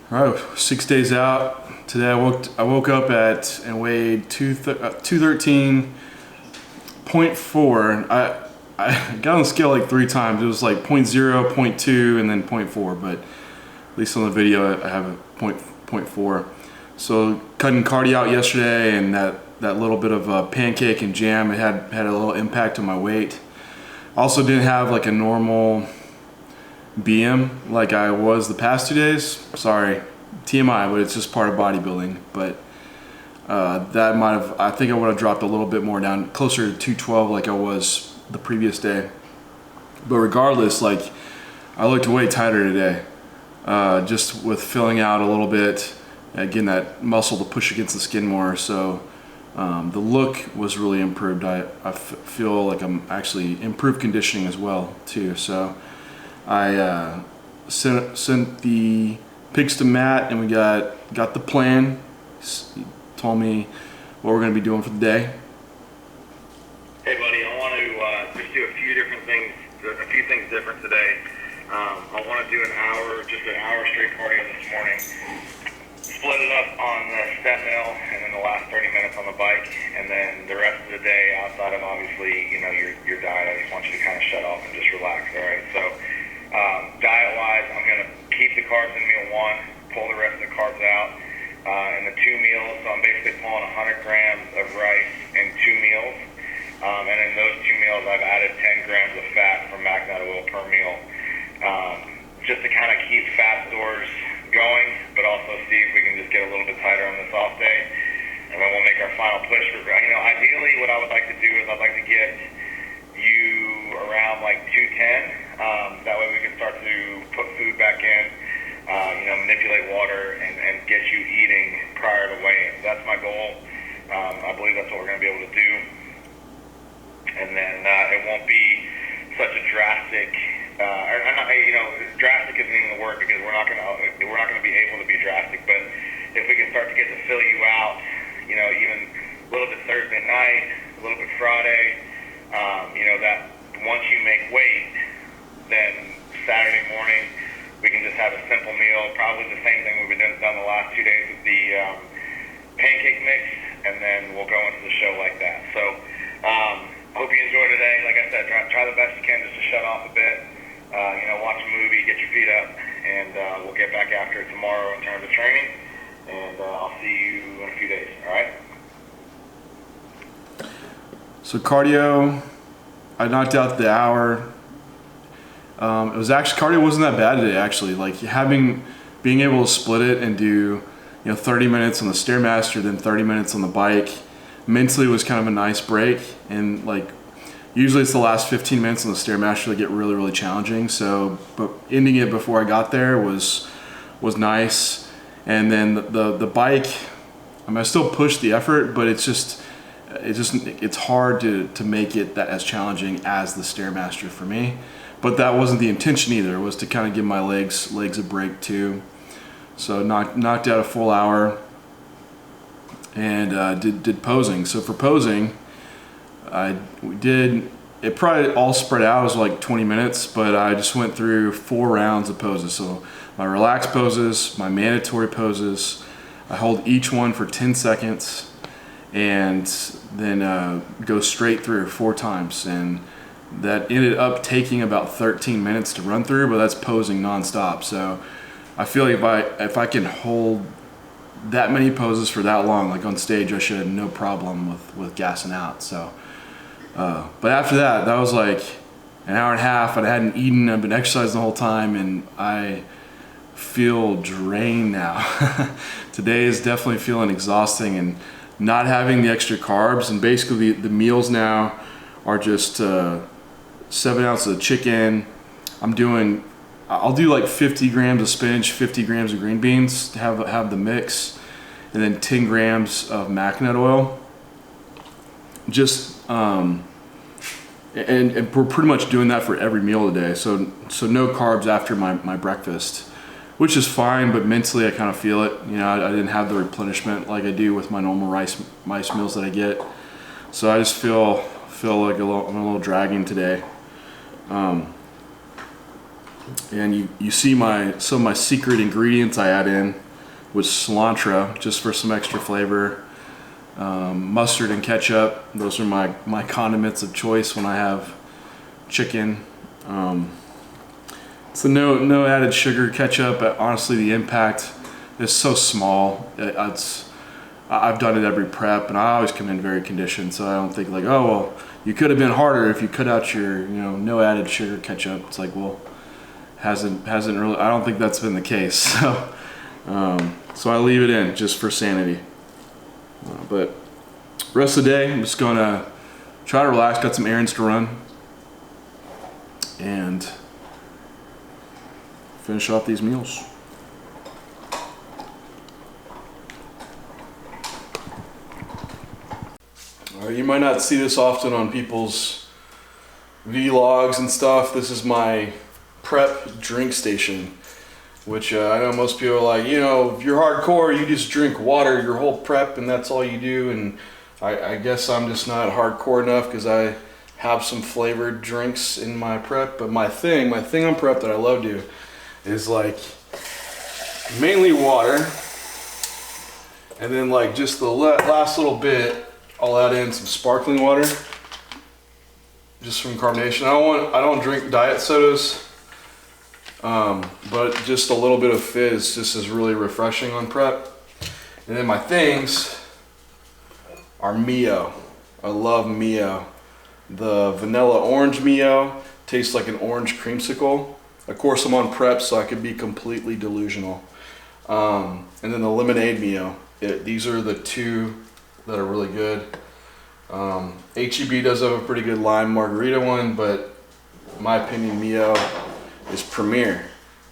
All right, 6 days out. Today I woke up at and weighed 213.4. I got on the scale like 3 times. It was like 0.0, 0.2, and then 0.4. But at least on the video I have a 0.4. So cutting cardio out yesterday, and that little bit of pancake and jam, it had a little impact on my weight. Also didn't have like a normal BM like I was the past 2 days. Sorry, TMI, but it's just part of bodybuilding. But that might have, I think I would have dropped a little bit more down, closer to 212 like I was the previous day. But regardless, like, I looked way tighter today, just with filling out a little bit, getting that muscle to push against the skin more. So the look was really improved. I feel like I'm actually improved conditioning as well too. So I sent the pics to Matt, and we got the plan. He told me what we're going to be doing for the day. Hey buddy, I want to just do a few things different today. I want to do an hour straight cardio this morning. Split it up on the step mill, and then the last 30 minutes on the bike, and then the rest of the day, outside of obviously, you know, your diet, I just want you to kind of shut off and just relax. All right, so diet-wise, I'm going to keep the carbs in meal 1, pull the rest of the carbs out. In the 2 meals, so I'm basically pulling 100 grams of rice in 2 meals. And in those 2 meals, I've added 10 grams of fat from macadamia oil per meal, just to kind of keep fat stores going, but also see if we can just get a little bit tighter on this off day. And then we'll make our final push. Ideally, what I would like to do is I'd like to get you around like 210. That way we can start to put food back in, manipulate water and get you eating prior to weigh-in. That's my goal. I believe that's what we're going to be able to do. And then it won't be such a drastic, drastic isn't even the word, because we're not going to be able to be drastic. But if we can start to get to fill you out, even a little bit Thursday night, a little bit Friday, that once you make weight, then Saturday morning we can just have a simple meal, probably the same thing we've been done the last 2 days with the pancake mix, and then we'll go into the show like that. So hope you enjoy today. Like I said, try the best you can just to shut off a bit, watch a movie, get your feet up, and we'll get back after it tomorrow in terms of training, and I'll see you in a few days, all right? So cardio, I knocked out the hour. It was actually, cardio wasn't that bad today actually. Like being able to split it and do 30 minutes on the Stairmaster, then 30 minutes on the bike, mentally was kind of a nice break. And like usually it's the last 15 minutes on the Stairmaster that get really, really challenging. So, but ending it before I got there was nice. And then the bike, I still pushed the effort, but it's hard to make it that as challenging as the Stairmaster for me. But that wasn't the intention either. It was to kind of give my legs a break too. So knocked out a full hour, and did posing. So for posing, we did it probably all spread out. It was like 20 minutes, but I just went through 4 rounds of poses. So my relaxed poses, my mandatory poses. I hold each one for 10 seconds, and then go straight through 4 times. And that ended up taking about 13 minutes to run through, but that's posing nonstop. So I feel like if I can hold that many poses for that long, like on stage, I should have no problem with gassing out. So, but after that was like an hour and a half, and I hadn't eaten. I've been exercising the whole time, and I feel drained now. Today is definitely feeling exhausting, and not having the extra carbs, and basically the meals now are just 7 ounces of chicken. I'll do like 50 grams of spinach, 50 grams of green beans to have the mix, and then 10 grams of macadamia oil. Just and we're pretty much doing that for every meal today. So no carbs after my breakfast, which is fine, but mentally I kind of feel it. I didn't have the replenishment like I do with my normal rice meals that I get. So I just feel like I'm a little dragging today. And you see some of my secret ingredients I add in with cilantro, just for some extra flavor. Mustard and ketchup, those are my condiments of choice when I have chicken. So no added sugar, ketchup. Honestly, the impact is so small. I've done it every prep, and I always come in very conditioned, so I don't think like, oh well, you could have been harder if you cut out your no added sugar, ketchup. It's like, well, hasn't really. I don't think that's been the case. So so I leave it in just for sanity. But rest of the day, I'm just gonna try to relax. Got some errands to run, and finish off these meals. You might not see this often on people's vlogs and stuff. This is my prep drink station, which I know most people are like, if you're hardcore, you just drink water your whole prep and that's all you do. And I guess I'm just not hardcore enough because I have some flavored drinks in my prep. But my thing on prep that I love to do is like mainly water, and then like just the last little bit I'll add in some sparkling water just from carbonation. I don't drink diet sodas, but just a little bit of fizz just is really refreshing on prep. And then my things are Mio. I love Mio. The vanilla orange Mio tastes like an orange creamsicle. Of course, I'm on prep, so I could be completely delusional. And then the lemonade Mio. These are the two that are really good. HEB does have a pretty good lime margarita one, but in my opinion, Mio is premier.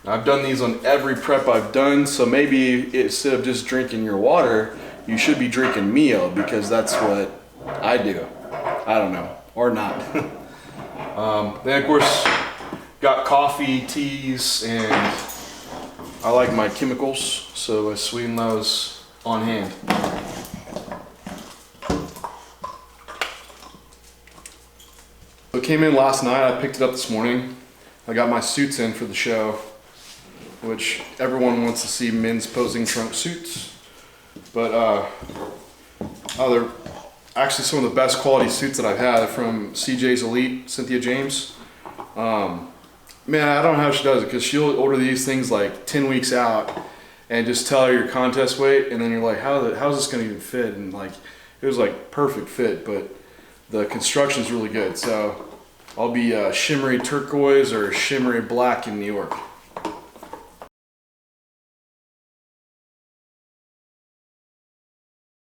I've done these on every prep I've done, so maybe instead of just drinking your water, you should be drinking Mio, because that's what I do. I don't know, or not. Then of course, got coffee, teas, and I like my chemicals, so I sweeten those on hand. So it came in last night, I picked it up this morning. I got my suits in for the show, which everyone wants to see men's posing trunk suits. But they're actually some of the best quality suits that I've had from CJ's Elite, Cynthia James. Man, I don't know how she does it, because she'll order these things like 10 weeks out and just tell her your contest weight, and then you're like, how's this gonna even fit? And like, it was like perfect fit, but the construction's really good. So I'll be shimmery turquoise or shimmery black in New York.